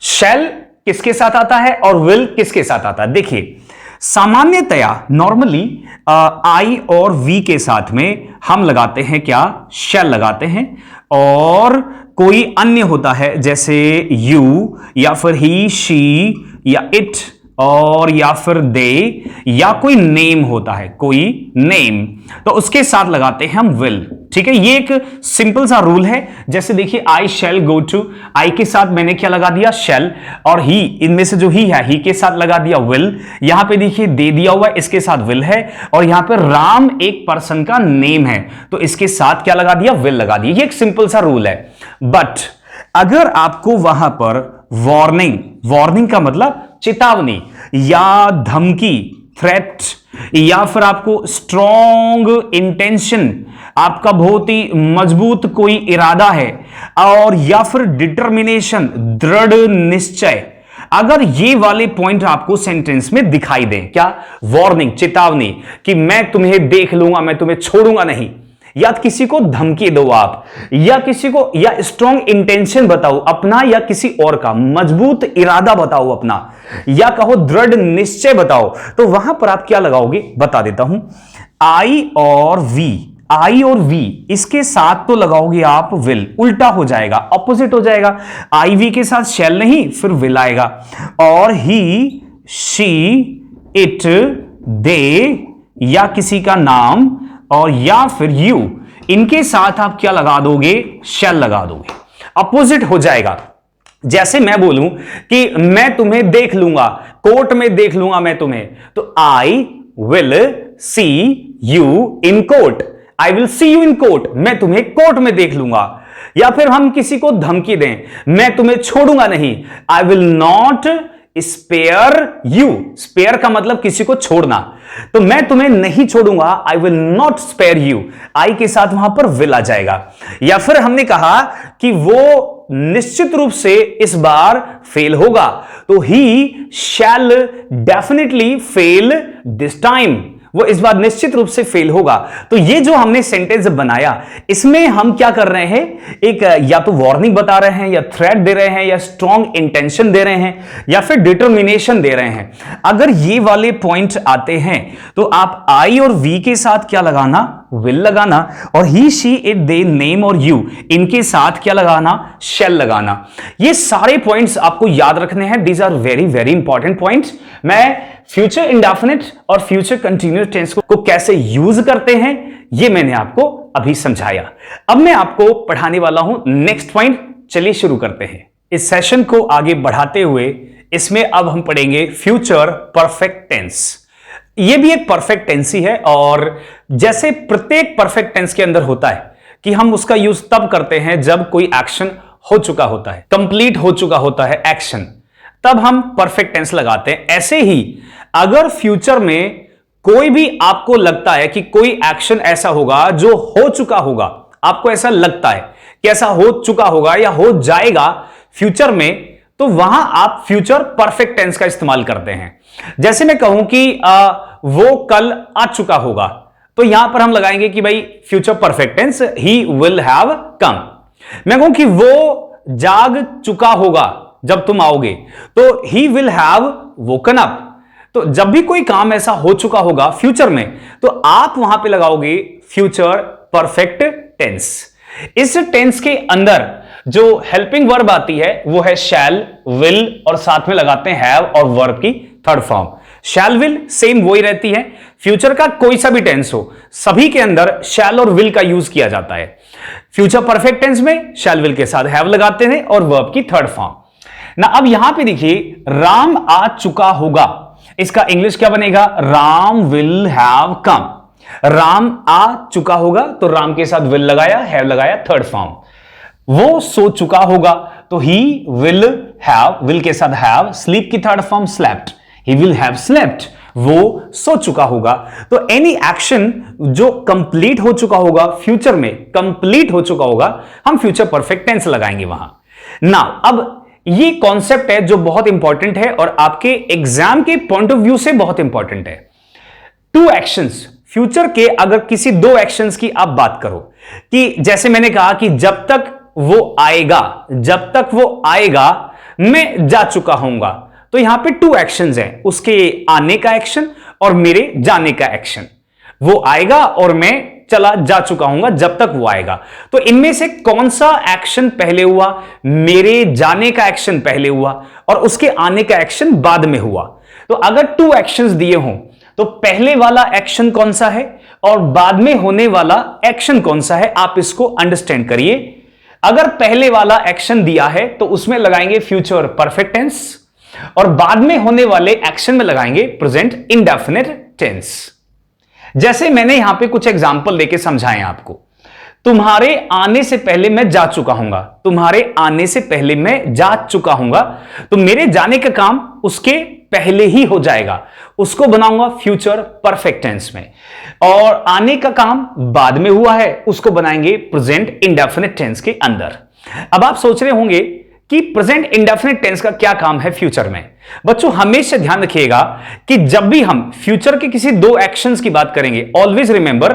Speaker 1: शैल किसके साथ आता है और विल किसके साथ आता है। देखिए सामान्यतया नॉर्मली आई और वी के साथ में हम लगाते हैं क्या, शैल लगाते हैं, और कोई अन्य होता है जैसे यू या फिर ही शी या इट और या फिर दे, या कोई नेम होता है, कोई नेम, तो उसके साथ लगाते हैं हम विल। ठीक है, ये एक सिंपल सा रूल है। जैसे देखिए आई शैल गो टू, आई के साथ मैंने क्या लगा दिया, शैल, और ही, इनमें से जो ही है ही के साथ लगा दिया विल। यहां पे देखिए दे दिया हुआ है, इसके साथ विल है, और यहां पे राम एक पर्सन का नेम है तो इसके साथ क्या लगा दिया, विल लगा दिया। ये एक सिंपल सा रूल है। बट अगर आपको वहां पर वार्निंग, वार्निंग का मतलब चेतावनी या धमकी, थ्रेट, या फिर आपको स्ट्रॉन्ग इंटेंशन, आपका बहुत ही मजबूत कोई इरादा है, और या फिर डिटर्मिनेशन, दृढ़ निश्चय, अगर ये वाले पॉइंट आपको सेंटेंस में दिखाई दे, क्या, वार्निंग, चेतावनी कि मैं तुम्हें देख लूंगा, मैं तुम्हें छोड़ूंगा नहीं, या किसी को धमकी दो आप, या किसी को, या स्ट्रॉन्ग इंटेंशन बताओ अपना या किसी और का, मजबूत इरादा बताओ अपना, या कहो दृढ़ निश्चय बताओ, तो वहां पर आप क्या लगाओगे बता देता हूं। आई और वी, आई और वी इसके साथ तो लगाओगे आप विल, उल्टा हो जाएगा, ऑपोजिट हो जाएगा। आई वी के साथ शैल नहीं, फिर विल आएगा, और ही शी इट दे या किसी का नाम, और या फिर यू, इनके साथ आप क्या लगा दोगे, शैल लगा दोगे, अपोजिट हो जाएगा। जैसे मैं बोलूं कि मैं तुम्हें देख लूंगा, कोर्ट में देख लूंगा मैं तुम्हें, तो I will see you in court, I will see you in court, मैं तुम्हें कोर्ट में देख लूंगा। या फिर हम किसी को धमकी दें, मैं तुम्हें छोड़ूंगा नहीं, I will not spare you, spare का मतलब किसी को छोड़ना, तो मैं तुम्हें नहीं छोड़ूंगा, I will not spare you, I के साथ वहां पर विल आ जाएगा। या फिर हमने कहा कि वो निश्चित रूप से इस बार फेल होगा, तो ही शैल डेफिनेटली फेल दिस टाइम, वो इस बार निश्चित रूप से फेल होगा। तो ये जो हमने सेंटेंस बनाया, इसमें हम क्या कर रहे हैं, एक या तो वार्निंग बता रहे हैं, या थ्रेट दे रहे हैं, या स्ट्रॉन्ग इंटेंशन दे रहे हैं, या फिर डिटर्मिनेशन दे रहे हैं। अगर ये वाले पॉइंट आते हैं तो आप आई और वी के साथ क्या लगाना, विल लगाना, और ही शी इट दे नेम और यू, इनके साथ क्या लगाना, शैल लगाना। ये सारे पॉइंट्स आपको याद रखने हैं, these are very very important points. मैं फ्यूचर इंडेफिनिट और फ्यूचर कंटिन्यूअस टेंस को कैसे यूज करते हैं ये मैंने आपको अभी समझाया। अब मैं आपको पढ़ाने वाला हूं नेक्स्ट पॉइंट। चलिए शुरू करते हैं इस सेशन को आगे बढ़ाते हुए। इसमें अब हम पढ़ेंगे फ्यूचर परफेक्ट टेंस। ये भी एक परफेक्ट टेंस ही है, और जैसे प्रत्येक परफेक्ट टेंस के अंदर होता है कि हम उसका यूज तब करते हैं जब कोई एक्शन हो चुका होता है, कंप्लीट हो चुका होता है एक्शन, तब हम परफेक्ट टेंस लगाते हैं। ऐसे ही अगर फ्यूचर में कोई भी आपको लगता है कि कोई एक्शन ऐसा होगा जो हो चुका होगा, आपको ऐसा लगता है कि ऐसा हो चुका होगा या हो जाएगा फ्यूचर में, तो वहां आप फ्यूचर परफेक्ट टेंस का इस्तेमाल करते हैं। जैसे मैं कहूं कि वो कल आ चुका होगा, तो यहां पर हम लगाएंगे कि भाई future perfect tense, he will have come. मैं कहूं कि वो जाग चुका होगा जब तुम आओगे, तो ही विल हैव वोकन अप। तो जब भी कोई काम ऐसा हो चुका होगा फ्यूचर में, तो आप वहां पे लगाओगे फ्यूचर परफेक्ट टेंस। इस टेंस के अंदर जो हेल्पिंग वर्ब आती है वो है शैल, विल और साथ में लगाते हैं हैव और वर्ब की third form. Shell will same वही रहती है, फ्यूचर का कोई सा भी टेंस हो सभी के अंदर शैल और विल का यूज किया जाता है। फ्यूचर परफेक्ट टेंस में शैल विल के साथ हैव लगाते हैं और वर्ब की थर्ड फॉर्म ना। अब यहां पे देखिए राम आ चुका होगा, इसका इंग्लिश क्या बनेगा, Ram will have come. Ram आ चुका होगा तो राम के साथ विल लगाया, हैव लगाया, थर्ड फॉर्म। वो सो चुका होगा तो ही विल हैव, विल के साथ हैव, स्लीप की third form slept, he will have slept, वो सो चुका होगा। तो एनी एक्शन जो कंप्लीट हो चुका होगा फ्यूचर में, कंप्लीट हो चुका होगा, हम फ्यूचर परफेक्ट टेंस लगाएंगे वहां ना। अब ये कॉन्सेप्ट है जो बहुत इंपॉर्टेंट है और आपके एग्जाम के पॉइंट ऑफ व्यू से बहुत इंपॉर्टेंट है। टू एक्शंस, फ्यूचर के अगर किसी दो एक्शंस की आप बात करो, कि जैसे मैंने कहा कि जब तक वो आएगा, जब तक वो आएगा मैं जा चुका हूंगा, तो यहां पे टू एक्शंस हैं, उसके आने का एक्शन और मेरे जाने का एक्शन। वो आएगा और मैं चला जा चुका हूंगा जब तक वो आएगा। तो इनमें से कौन सा एक्शन पहले हुआ, मेरे जाने का एक्शन पहले हुआ और उसके आने का एक्शन बाद में हुआ। तो अगर टू एक्शंस दिए हों तो पहले वाला एक्शन कौन सा है और बाद में होने वाला एक्शन कौन सा है, आप इसको अंडरस्टैंड करिए। अगर पहले वाला एक्शन दिया है तो उसमें लगाएंगे फ्यूचर परफेक्ट टेंस और बाद में होने वाले एक्शन में लगाएंगे प्रेजेंट इंडेफिनिट टेंस। जैसे मैंने यहां पे कुछ एग्जांपल लेके समझाएं आपको। तुम्हारे आने से पहले मैं जा चुका हूंगा, तुम्हारे आने से पहले मैं जा चुका हूंगा, तो मेरे जाने का काम उसके पहले ही हो जाएगा, उसको बनाऊंगा फ्यूचर परफेक्ट टेंस में। और आने का काम बाद में हुआ है, उसको बनाएंगे प्रेजेंट इंडेफिनिट टेंस के अंदर। अब आप सोच रहे होंगे कि प्रेजेंट इंडेफिनिट टेंस का क्या काम है फ्यूचर में। बच्चों हमेशा ध्यान रखिएगा कि जब भी हम फ्यूचर के किसी दो एक्शंस की बात करेंगे, ऑलवेज रिमेंबर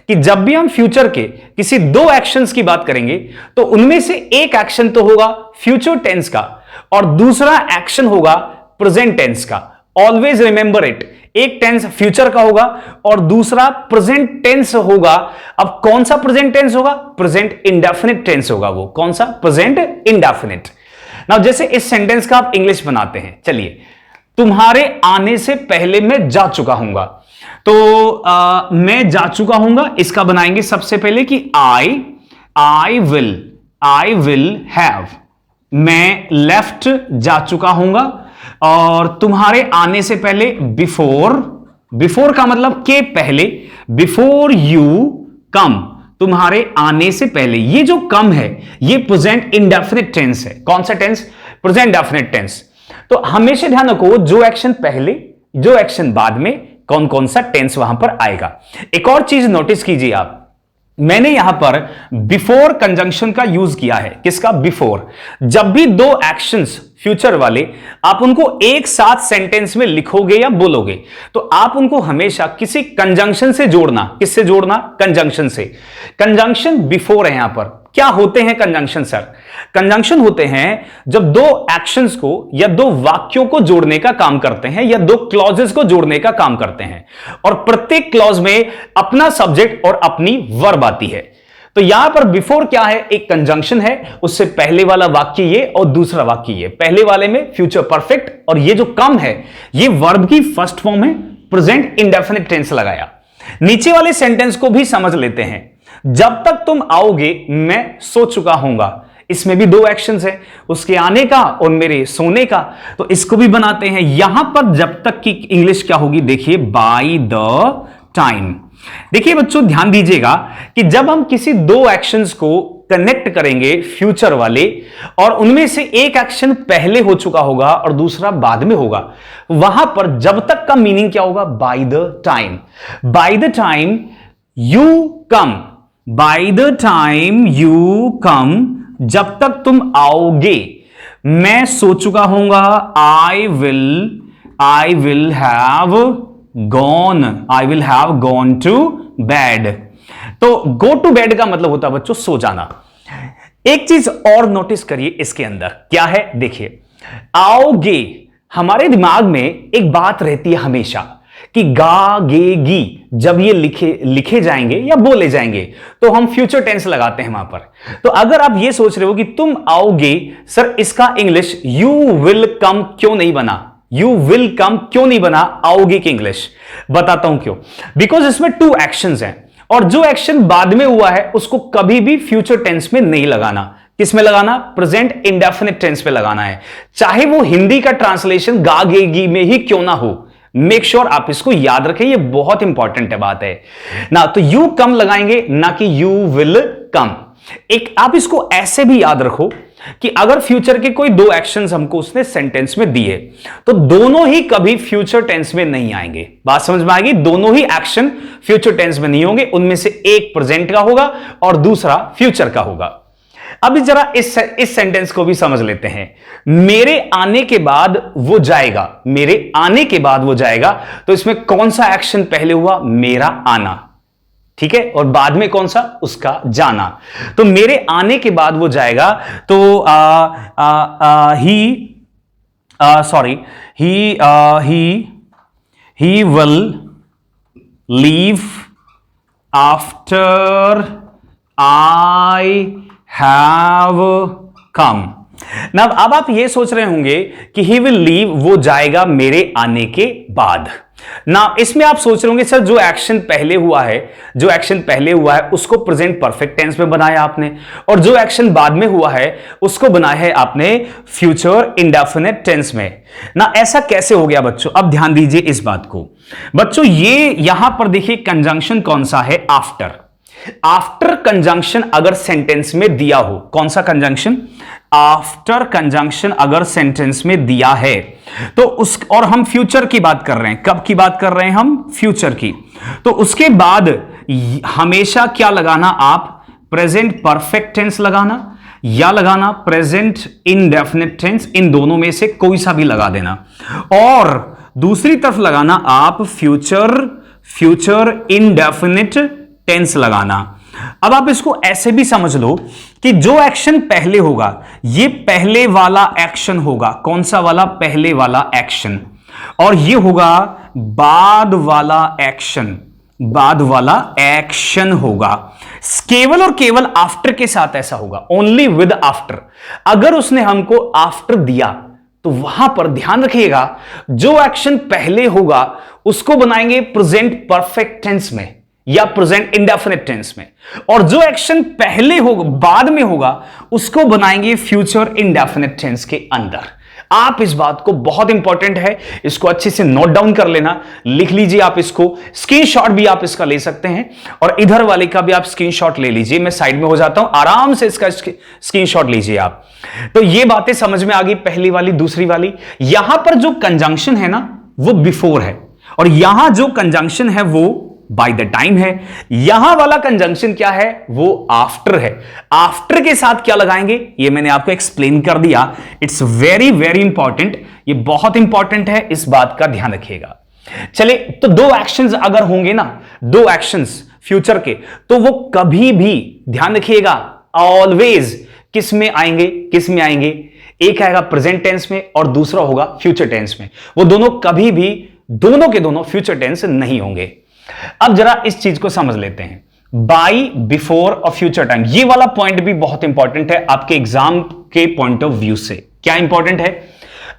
Speaker 1: कि जब भी हम फ्यूचर के किसी दो एक्शंस की बात करेंगे तो उनमें से एक एक्शन तो होगा फ्यूचर टेंस का और दूसरा एक्शन होगा प्रेजेंट टेंस का। ऑलवेज रिमेंबर इट, एक टेंस फ्यूचर का होगा और दूसरा प्रेजेंट टेंस होगा। अब कौन सा प्रेजेंट टेंस होगा, प्रेजेंट इंडेफिनिट टेंस होगा। वो कौन सा, प्रेजेंट इंडेफिनिट। नाउ जैसे इस सेंटेंस का आप इंग्लिश बनाते हैं, चलिए, तुम्हारे आने से पहले मैं जा चुका हूंगा, तो मैं जा चुका हूंगा इसका बनाएंगे सबसे पहले कि आई विल हैव, मैं लेफ्ट जा चुका हूंगा। और तुम्हारे आने से पहले बिफोर का मतलब के पहले, बिफोर यू कम, तुम्हारे आने से पहले। ये जो कम है ये प्रेजेंट इंडेफिनिट टेंस है। कौन सा टेंस, प्रेजेंट इंडेफिनिट टेंस। तो हमेशा ध्यान रखो जो एक्शन पहले जो एक्शन बाद में कौन कौन सा टेंस वहां पर आएगा। एक और चीज नोटिस कीजिए आप, मैंने यहां पर बिफोर कंजंक्शन का यूज किया है। किसका, बिफोर। जब भी दो एक्शंस फ्यूचर वाले आप उनको एक साथ सेंटेंस में लिखोगे या बोलोगे तो आप उनको हमेशा किसी कंजंक्शन से जोड़ना। किससे जोड़ना, कंजंक्शन से। कंजंक्शन बिफोर है। यहां पर क्या होते हैं कंजंक्शन सर, कंजंक्शन होते हैं जब दो एक्शंस को या दो वाक्यों को जोड़ने का काम करते हैं या दो क्लॉजेस को जोड़ने का काम करते हैं और प्रत्येक क्लॉज में अपना सब्जेक्ट और अपनी वर्ब आती है। तो यहां पर बिफोर क्या है, एक कंजंक्शन है, उससे पहले वाला वाक्य ये और दूसरा वाक्य ये। पहले वाले में फ्यूचर परफेक्ट और ये जो कम है ये वर्ब की फर्स्ट फॉर्म है, प्रेजेंट इंडेफिनिट टेंस लगाया। नीचे वाले सेंटेंस को भी समझ लेते हैं। जब तक तुम आओगे मैं सो चुका हूंगा, इसमें भी दो एक्शंस हैं, उसके आने का और मेरे सोने का, तो इसको भी बनाते हैं। यहां पर जब तक की इंग्लिश क्या होगी देखिए, बाय द टाइम। देखिए बच्चों ध्यान दीजिएगा कि जब हम किसी दो एक्शंस को कनेक्ट करेंगे फ्यूचर वाले और उनमें से एक एक्शन पहले हो चुका होगा और दूसरा बाद में होगा, वहां पर जब तक का मीनिंग क्या होगा, by the time. By the time you come, by the time you come, जब तक तुम आओगे मैं सो चुका हूंगा, I will have gone, I will have gone to bed. तो गो टू बेड का मतलब होता है बच्चों सो जाना। एक चीज और नोटिस करिए इसके अंदर क्या है, देखिए आओगे, हमारे दिमाग में एक बात रहती है हमेशा कि गा गे गी जब ये लिखे जाएंगे या बोले जाएंगे तो हम फ्यूचर टेंस लगाते हैं वहां पर। तो अगर आप ये सोच रहे हो कि तुम आओगे, सर इसका इंग्लिश यू विल कम क्यों नहीं बना, यू विल कम क्यों नहीं बना आओगे की इंग्लिश, बताता हूं क्यों। बिकॉज इसमें 2 एक्शंस हैं और जो एक्शन बाद में हुआ है उसको कभी भी फ्यूचर टेंस में नहीं लगाना। किस में लगाना, प्रेजेंट इंडेफिनिट टेंस में लगाना है, चाहे वो हिंदी का ट्रांसलेशन गागेगी में ही क्यों ना हो। मेक श्योर आप इसको याद रखें, ये बहुत इंपॉर्टेंट है बात है ना। तो यू कम लगाएंगे ना कि यू विल कम। एक आप इसको ऐसे भी याद रखो कि अगर फ्यूचर के कोई 2 एक्शंस हमको उसने सेंटेंस में दिए तो दोनों ही कभी फ्यूचर टेंस में नहीं आएंगे। बात समझ में आएगी, दोनों ही एक्शन फ्यूचर टेंस में नहीं होंगे, उनमें से एक प्रेजेंट का होगा और दूसरा फ्यूचर का होगा। अभी जरा इस सेंटेंस को भी समझ लेते हैं। मेरे आने के बाद वो जाएगा, मेरे आने के बाद वो जाएगा, तो इसमें कौन सा एक्शन पहले हुआ, मेरा आना, ठीक है, और बाद में कौन सा, उसका जाना। तो मेरे आने के बाद वो जाएगा, तो he will leave after I have come. ना अब आप ये सोच रहे होंगे कि ही विल लीव, वो जाएगा मेरे आने के बाद। ना इसमें आप सोच रहे होंगे सर जो एक्शन पहले हुआ है उसको प्रेजेंट परफेक्ट टेंस में बनाया आपने, और जो एक्शन बाद में हुआ है उसको बनाया है आपने फ्यूचर इंडेफिनिट टेंस में। ना ऐसा कैसे हो गया बच्चों, अब ध्यान दीजिए इस बात को। बच्चों ये यहां पर देखिए कंजंक्शन कौन सा है, आफ्टर। आफ्टर कंजंक्शन अगर सेंटेंस में दिया हो, कौन सा कंजंक्शन, आफ्टर कंजंक्शन अगर सेंटेंस में दिया है तो उस, और हम फ्यूचर की बात कर रहे हैं, कब की बात कर रहे हैं हम, फ्यूचर की, तो उसके बाद हमेशा क्या लगाना आप, प्रेजेंट परफेक्ट टेंस लगाना या लगाना प्रेजेंट इंडेफिनिट टेंस, इन दोनों में से कोई सा भी लगा देना, और दूसरी तरफ लगाना आप फ्यूचर इंडेफिनिट टेंस लगाना। अब आप इसको ऐसे भी समझ लो कि जो एक्शन पहले होगा ये पहले वाला एक्शन होगा, कौन सा वाला, पहले वाला एक्शन, और ये होगा बाद वाला एक्शन होगा। केवल और केवल आफ्टर के साथ ऐसा होगा, ओनली विद आफ्टर। अगर उसने हमको आफ्टर दिया तो वहां पर ध्यान रखिएगा जो एक्शन पहले होगा उसको बनाएंगे प्रेजेंट परफेक्ट टेंस में या प्रेजेंट इंडेफिनिट टेंस में, और जो एक्शन पहले होगा बाद में होगा उसको बनाएंगे फ्यूचर इंडेफिनिट टेंस के अंदर। आप इस बात को, बहुत इंपॉर्टेंट है, इसको अच्छे से नोट डाउन कर लेना, लिख लीजिए आप इसको, स्क्रीनशॉट भी आप इसका ले सकते हैं और इधर वाले का भी आप स्क्रीनशॉट ले लीजिए। मैं साइड में हो जाता हूं, आराम से इसका स्क्रीनशॉट लीजिए आप। तो ये बातें समझ में आ गई, पहली वाली, दूसरी वाली। यहां पर जो कंजंक्शन है ना वो बिफोर है, और यहां जो कंजंक्शन है वो बाय द टाइम है। यहां वाला कंजंक्शन क्या है, वो आफ्टर है। आफ्टर के साथ क्या लगाएंगे ये मैंने आपको एक्सप्लेन कर दिया। इट्स वेरी वेरी इंपॉर्टेंट, ये बहुत इंपॉर्टेंट है, इस बात का ध्यान रखिएगा। चलिए, तो 2 एक्शंस अगर होंगे ना, 2 एक्शंस फ्यूचर के, तो वो कभी भी ध्यान रखिएगा ऑलवेज किस में आएंगे, एक आएगा प्रेजेंट टेंस में और दूसरा होगा फ्यूचर टेंस में। वो दोनों कभी भी, दोनों के दोनों फ्यूचर टेंस नहीं होंगे। अब जरा इस चीज को समझ लेते हैं, बाई, बिफोर और फ्यूचर टाइम। ये वाला पॉइंट भी बहुत इंपॉर्टेंट है आपके एग्जाम के पॉइंट ऑफ व्यू से। क्या इंपॉर्टेंट है,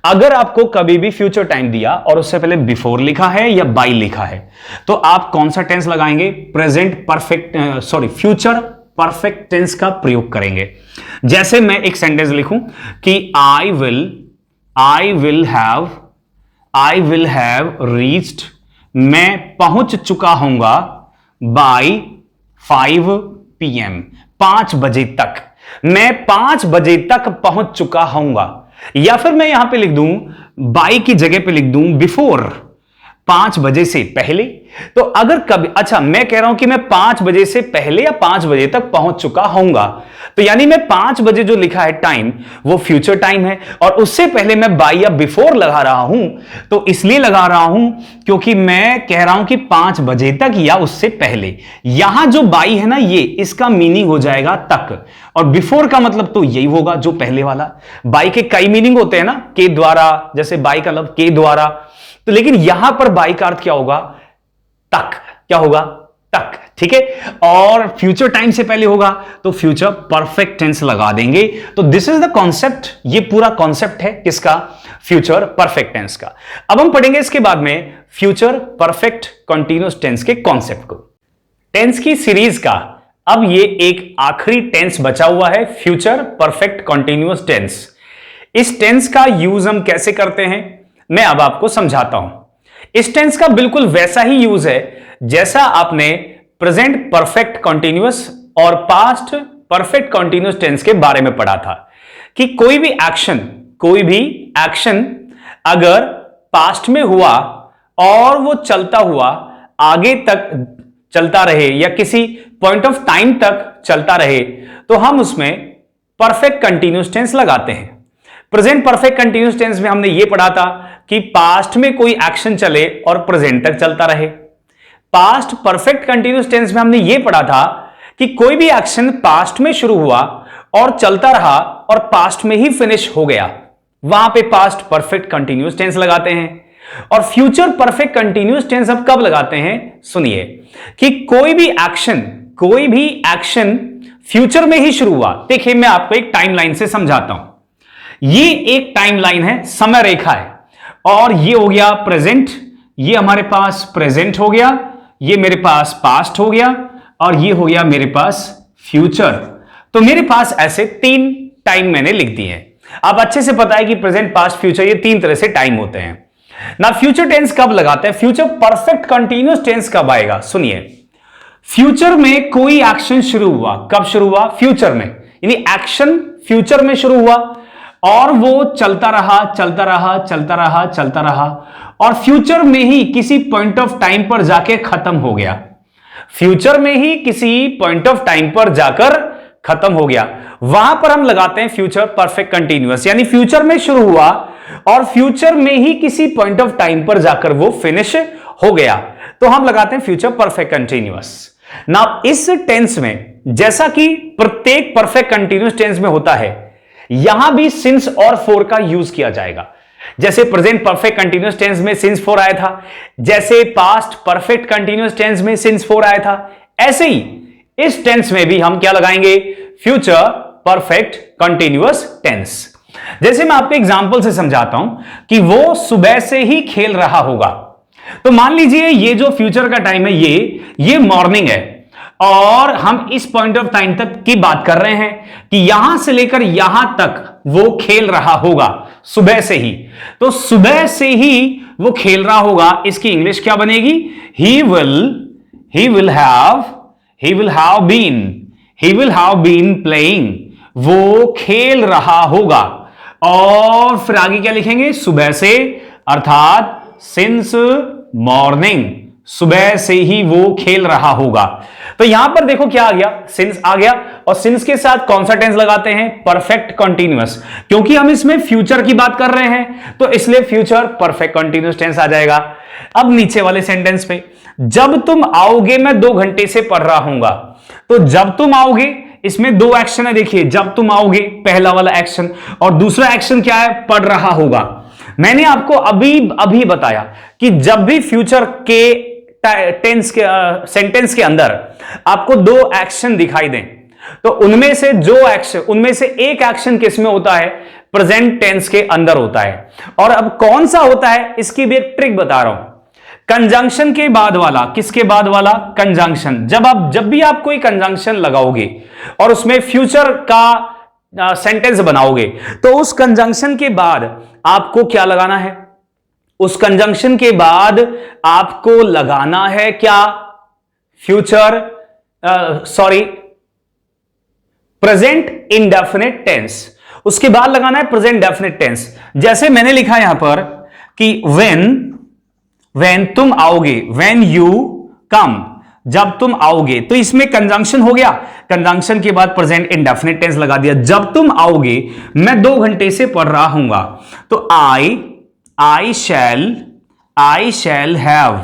Speaker 1: अगर आपको कभी भी फ्यूचर टाइम दिया और उससे पहले बिफोर लिखा है या बाई लिखा है तो आप कौन सा टेंस लगाएंगे, फ्यूचर परफेक्ट टेंस का प्रयोग करेंगे। जैसे मैं एक सेंटेंस लिखूं कि आई विल हैव रीच्ड, मैं पहुंच चुका हूंगा बाय 5 PM, 5 बजे तक, मैं 5 बजे तक पहुंच चुका हूंगा। या फिर मैं यहां पे लिख दूं, बाय की जगह पे लिख दूं बिफोर, 5 बजे से पहले। तो अगर कभी, अच्छा मैं कह रहा हूं कि मैं 5 बजे से पहले या 5 बजे तक पहुंच चुका होऊंगा, तो यानी मैं 5 बजे जो लिखा है टाइम वो फ्यूचर टाइम है, और उससे पहले मैं बाय या बिफोर लगा रहा हूं, तो इसलिए लगा रहा हूं क्योंकि मैं कह रहा हूं कि 5 बजे तक या उससे पहले। यहां जो बाय है ना, ये इसका मीनिंग हो जाएगा तक, और बिफोर का मतलब तो यही होगा जो पहले वाला। बाय के कई मीनिंग होते हैं ना, के द्वारा, जैसे बाय का मतलब के द्वारा, तो लेकिन यहां पर बाय का अर्थ क्या होगा, तक। क्या होगा, तक, ठीक है। और फ्यूचर टाइम से पहले होगा तो फ्यूचर परफेक्ट टेंस लगा देंगे। तो दिस इज द कॉन्सेप्ट, ये पूरा कॉन्सेप्ट है किसका, फ्यूचर परफेक्ट टेंस का। अब हम पढ़ेंगे इसके बाद में फ्यूचर परफेक्ट कंटीन्यूअस टेंस के कॉन्सेप्ट को। टेंस की सीरीज का अब ये एक आखिरी टेंस बचा हुआ है, फ्यूचर परफेक्ट कंटीन्यूअस टेंस। इस टेंस का यूज हम कैसे करते हैं मैं अब आपको समझाता हूं। इस टेंस का बिल्कुल वैसा ही यूज है जैसा आपने प्रेजेंट परफेक्ट कंटीन्यूअस और पास्ट परफेक्ट कंटीन्यूअस टेंस के बारे में पढ़ा था, कि कोई भी एक्शन अगर पास्ट में हुआ और वो चलता हुआ आगे तक चलता रहे या किसी पॉइंट ऑफ टाइम तक चलता रहे, तो हम उसमें परफेक्ट कंटीन्यूअस टेंस लगाते हैं। प्रेजेंट परफेक्ट कंटीन्यूअस टेंस में हमने यह पढ़ा था कि पास्ट में कोई एक्शन चले और प्रेजेंट तक चलता रहे। पास्ट परफेक्ट कंटीन्यूअस टेंस में हमने यह पढ़ा था कि कोई भी एक्शन पास्ट में शुरू हुआ और चलता रहा और पास्ट में ही फिनिश हो गया, वहां पे पास्ट परफेक्ट कंटीन्यूअस टेंस लगाते हैं। और फ्यूचर परफेक्ट कंटीन्यूअस टेंस अब कब लगाते हैं, सुनिए, कि कोई भी एक्शन फ्यूचर में ही शुरू हुआ। देखिए मैं आपको एक टाइमलाइन से समझाता हूं। ये एक टाइमलाइन है, समय रेखा है, और ये हो गया प्रेजेंट, ये हमारे पास प्रेजेंट हो गया, ये मेरे पास पास्ट हो गया, और ये हो गया मेरे पास फ्यूचर। तो मेरे पास ऐसे 3 टाइम मैंने लिख दिए हैं। अब अच्छे से पता है कि प्रेजेंट, पास्ट, फ्यूचर, ये 3 तरह से टाइम होते हैं ना। फ्यूचर टेंस कब लगाते हैं, फ्यूचर परफेक्ट कंटीन्यूअस टेंस कब आएगा, सुनिए। फ्यूचर में कोई एक्शन शुरू हुआ, कब शुरू हुआ, फ्यूचर में, यानी एक्शन फ्यूचर में शुरू हुआ और वो चलता रहा, और फ्यूचर में ही किसी पॉइंट ऑफ टाइम पर जाके खत्म हो गया। फ्यूचर में ही किसी पॉइंट ऑफ टाइम पर जाकर खत्म हो गया, वहां पर हम लगाते हैं फ्यूचर परफेक्ट कंटीन्यूअस। यानी फ्यूचर में शुरू हुआ और फ्यूचर में ही किसी पॉइंट ऑफ टाइम पर जाकर वो फिनिश हो गया, तो हम लगाते हैं फ्यूचर परफेक्ट कंटीन्यूअस। नाउ इस टेंस में, जैसा कि प्रत्येक परफेक्ट कंटीन्यूअस टेंस में होता है, यहां भी सिंस और फॉर का यूज किया जाएगा। जैसे प्रेजेंट परफेक्ट कंटीन्यूअस टेंस में सिंस फॉर आया था, जैसे पास्ट परफेक्ट कंटीन्यूअस टेंस में सिंस फॉर आया था, ऐसे ही इस टेंस में भी हम क्या लगाएंगे, फ्यूचर परफेक्ट कंटीन्यूअस टेंस। जैसे मैं आपको एग्जांपल से समझाता हूं कि वो सुबह से ही खेल रहा होगा। तो मान लीजिए ये जो फ्यूचर का टाइम है, ये मॉर्निंग है, और हम इस पॉइंट ऑफ टाइम तक की बात कर रहे हैं कि यहां से लेकर यहां तक वो खेल रहा होगा सुबह से ही। तो सुबह से ही वो खेल रहा होगा, इसकी इंग्लिश क्या बनेगी, he will have been playing, वो खेल रहा होगा। और फिर आगे क्या लिखेंगे, सुबह से, अर्थात since morning, सुबह से ही वो खेल रहा होगा। तो यहां पर देखो क्या आ गया, सिंस आ गया, और सिंस के साथ कौन सा टेंस लगाते हैं, परफेक्ट कंटीन्यूअस, क्योंकि हम इसमें फ्यूचर की बात कर रहे हैं, तो इसलिए फ्यूचर परफेक्ट कंटीन्यूअस टेंस आ जाएगा। अब नीचे वाले सेंटेंस पे, जब तुम आओगे मैं 2 घंटे से पढ़ रहा हूंगा। तो जब तुम आओगे, इसमें 2 एक्शन है, देखिए, जब तुम आओगे पहला वाला एक्शन, और दूसरा एक्शन क्या है, पढ़ रहा होगा। मैंने आपको अभी बताया कि जब भी फ्यूचर के टेंस के सेंटेंस के अंदर आपको 2 एक्शन दिखाई दें, तो उनमें से एक एक्शन किस में होता है, प्रेजेंट टेंस के अंदर होता है। और अब कौन सा होता है, इसकी भी एक ट्रिक बता रहा हूं। कंजंक्शन के बाद वाला, किसके बाद वाला, कंजंक्शन। जब भी आप कोई कंजंक्शन लगाओगे और उसमें फ्यूचर का सेंटेंस बनाओगे, तो उस कंजंक्शन के बाद आपको क्या लगाना है, उस कंजंक्शन के बाद आपको लगाना है क्या, प्रेजेंट इंडेफिनिट टेंस। उसके बाद लगाना है प्रेजेंट डेफिनिट टेंस। जैसे मैंने लिखा यहां पर कि व्हेन तुम आओगे, व्हेन यू कम, जब तुम आओगे। तो इसमें कंजंक्शन हो गया, कंजंक्शन के बाद प्रेजेंट इंडेफिनिट टेंस लगा दिया। जब तुम आओगे, मैं 2 घंटे से पढ़ रहा हूंगा, तो आई शैल हैव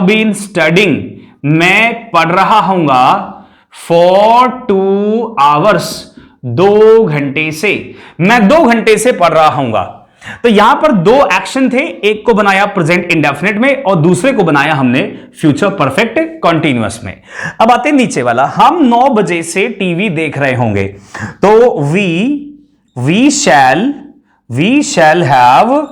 Speaker 1: बीन स्टडिंग, मैं पढ़ रहा हूंगा फॉर 2 आवर्स, 2 घंटे से, मैं 2 घंटे से पढ़ रहा हूंगा। तो यहां पर 2 एक्शन थे, एक को बनाया प्रेजेंट इंडेफिनिट में और दूसरे को बनाया हमने फ्यूचर परफेक्ट कंटीन्यूअस में। अब आते हैं नीचे वाला, हम 9 बजे से टीवी देख रहे होंगे, तो we shall have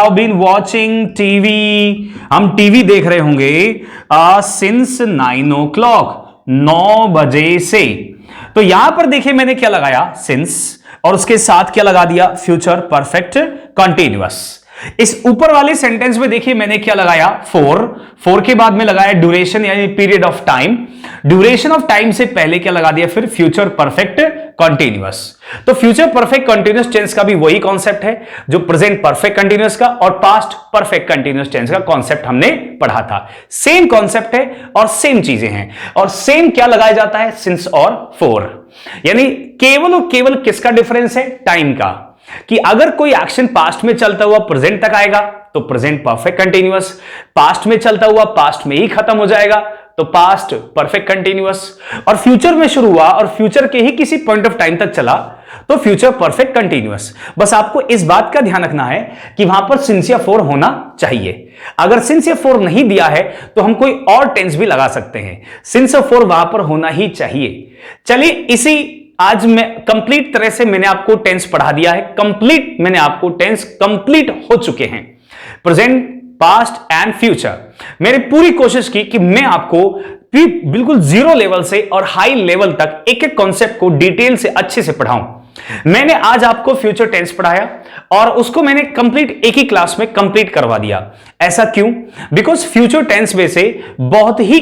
Speaker 1: been watching TV, हम टीवी देख रहे होंगे सिंस 9 o'clock, 9 बजे से। तो यहां पर देखिए मैंने क्या लगाया, सिंस, और उसके साथ क्या लगा दिया, फ्यूचर परफेक्ट कंटीन्यूअस। इस ऊपर वाले सेंटेंस में देखिए मैंने क्या लगाया, फोर के बाद में लगाया ड्यूरेशन यानी period of time, duration of time से पहले क्या लगा दिया, फिर फ्यूचर परफेक्ट कंटीन्यूअस। तो फ्यूचर परफेक्ट कंटीन्यूअस टेंस का भी वही कॉन्सेप्ट है जो प्रेजेंट परफेक्ट कंटीन्यूअस का और पास्ट परफेक्ट कंटीन्यूअस टेंस का कॉन्सेप्ट हमने पढ़ा था। सेम कॉन्सेप्ट है और सेम चीजें हैं, और सेम क्या लगाया जाता है, सिंस और फोर। यानी केवल और केवल किसका डिफरेंस है, टाइम का, कि अगर कोई एक्शन पास्ट में चलता हुआ प्रेजेंट तक आएगा तो प्रेजेंट परफेक्ट कंटीन्यूअस, पास्ट में चलता हुआ पास्ट में ही खत्म हो जाएगा तो पास्ट परफेक्ट कंटीन्यूअस, और फ्यूचर में शुरू हुआ और फ्यूचर के ही किसी पॉइंट ऑफ टाइम तक चला तो फ्यूचर परफेक्ट कंटीन्यूअस। बस आपको इस बात का ध्यान रखना है कि वहां पर सिंस या फोर होना चाहिए। अगर सिंस या फोर नहीं दिया है तो हम कोई और टेंस भी लगा सकते हैं, सिंस और फोर वहां पर होना ही चाहिए। चलिए इसी आज मैं कंप्लीट तरह से मैंने आपको टेंस पढ़ा दिया है, कंप्लीट मैंने आपको टेंस कंप्लीट हो चुके हैं, प्रेजेंट, पास्ट एंड फ्यूचर। मैंने पूरी कोशिश की कि मैं आपको बिल्कुल जीरो लेवल से और हाई लेवल तक एक एक कॉन्सेप्ट को डिटेल से अच्छे से पढ़ाऊं। मैंने आज आपको फ्यूचर टेंस पढ़ाया और उसको मैंने कंप्लीट एक ही क्लास में कंप्लीट करवा दिया। ऐसा क्यों? बिकॉज फ्यूचर टेंस में से बहुत ही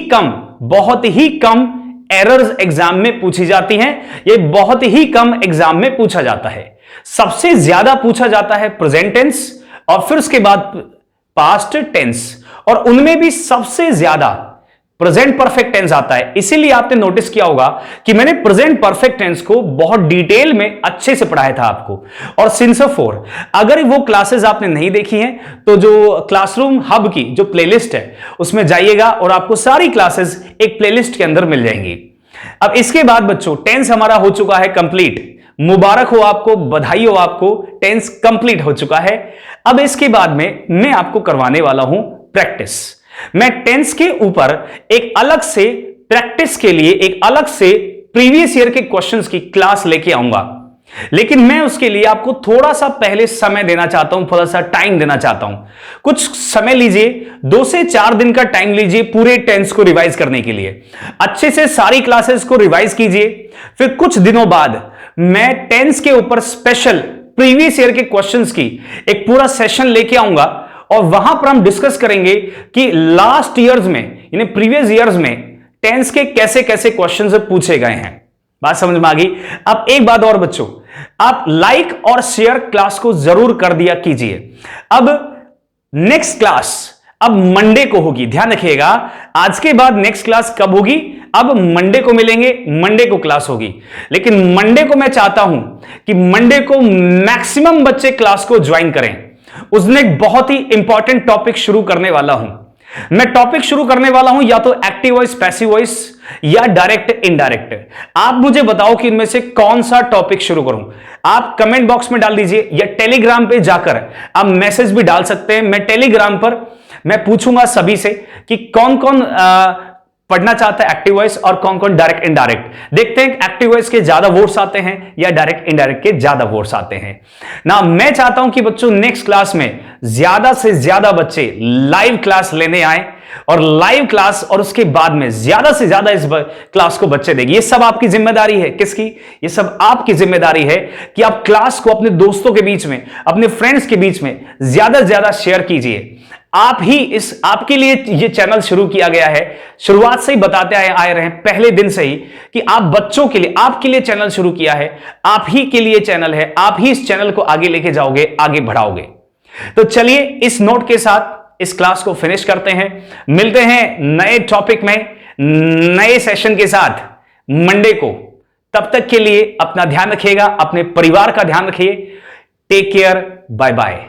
Speaker 1: कम एरर्स एग्जाम में पूछी जाती हैं, ये बहुत ही कम एग्जाम में पूछा जाता है। सबसे ज्यादा पूछा जाता है प्रेजेंट टेंस और फिर उसके बाद पास्ट टेंस, और उनमें भी सबसे ज्यादा प्रेजेंट परफेक्ट टेंस आता है। इसीलिए आपने नोटिस किया होगा कि मैंने प्रेजेंट परफेक्ट टेंस को बहुत डिटेल में अच्छे से पढ़ाया था आपको। और सिंस ऑफ फोर, अगर वो क्लासेस आपने नहीं देखी हैं तो जो क्लासरूम हब की जो प्लेलिस्ट है उसमें जाइएगा और आपको सारी क्लासेस एक प्लेलिस्ट के अंदर मिल जाएंगी। अब इसके बाद बच्चों टेंस हमारा हो चुका है कंप्लीट, मुबारक हो आपको, बधाई हो आपको, टेंस कंप्लीट हो चुका है। अब इसके बाद में मैं आपको करवाने वाला हूं प्रैक्टिस। मैं टेंस के ऊपर एक अलग से प्रैक्टिस के लिए एक अलग से प्रीवियस ईयर के क्वेश्चंस की क्लास लेके आऊंगा, लेकिन मैं उसके लिए आपको थोड़ा सा पहले समय देना चाहता हूं, थोड़ा सा टाइम देना चाहता हूं। कुछ समय लीजिए, 2 से 4 दिन का टाइम लीजिए पूरे टेंस को रिवाइज करने के लिए। अच्छे से सारी क्लासेस को रिवाइज कीजिए, फिर कुछ दिनों बाद मैं टेंस के ऊपर स्पेशल प्रीवियस ईयर के क्वेश्चंस की एक पूरा सेशन लेके आऊंगा और वहां पर हम डिस्कस करेंगे कि लास्ट ईयर्स में यानी प्रीवियस ईयर्स में टेंस के कैसे कैसे क्वेश्चंस पूछे गए हैं। बात समझ में आ गई? अब एक बात और बच्चों, आप लाइक और शेयर क्लास को जरूर कर दिया कीजिए। अब नेक्स्ट क्लास अब मंडे को होगी, ध्यान रखिएगा। आज के बाद नेक्स्ट क्लास कब होगी? अब मंडे को मिलेंगे, मंडे को क्लास होगी। लेकिन मंडे को मैं चाहता हूं कि मंडे को मैक्सिमम बच्चे क्लास को ज्वाइन करें। उस दिन एक बहुत ही इंपॉर्टेंट टॉपिक शुरू करने वाला हूं। मैं टॉपिक शुरू करने वाला हूं या तो एक्टिव वॉइस, पैसिव वॉइस या डायरेक्ट इनडायरेक्ट। आप मुझे बताओ कि इनमें से कौन सा टॉपिक शुरू करूं। आप कमेंट बॉक्स में डाल दीजिए या टेलीग्राम पे जाकर आप मैसेज भी डाल सकते हैं। मैं टेलीग्राम पर मैं पूछूंगा सभी से कि कौन कौन पढ़ना चाहता है एक्टिव वॉइस और कौन कौन डायरेक्ट इनडायरेक्ट। देखते हैं एक्टिव वॉइस के ज्यादा वोट्स आते हैं या डायरेक्ट इनडायरेक्ट के ज्यादा वोट्स आते हैं ना। मैं चाहता हूं कि बच्चों नेक्स्ट क्लास में ज्यादा से ज्यादा बच्चे लाइव क्लास लेने आए और लाइव क्लास और उसके बाद में ज्यादा से ज्यादा इस क्लास को बच्चे देंगे। ये सब आपकी जिम्मेदारी है। किसकी? ये सब आपकी जिम्मेदारी है कि आप क्लास को अपने दोस्तों के बीच में, अपने फ्रेंड्स के बीच में ज्यादा से ज्यादा शेयर कीजिए। आपके लिए ये चैनल शुरू किया गया है। शुरुआत से ही बताते आए रहे हैं, पहले दिन से ही, कि आप बच्चों के लिए, आपके लिए चैनल शुरू किया है। आप ही के लिए चैनल है, आप ही इस चैनल को आगे लेके जाओगे, आगे बढ़ाओगे। तो चलिए इस नोट के साथ इस क्लास को फिनिश करते हैं। मिलते हैं नए टॉपिक में, नए सेशन के साथ मंडे को। तब तक के लिए अपना ध्यान रखिएगा, अपने परिवार का ध्यान रखिए। Take care, bye bye.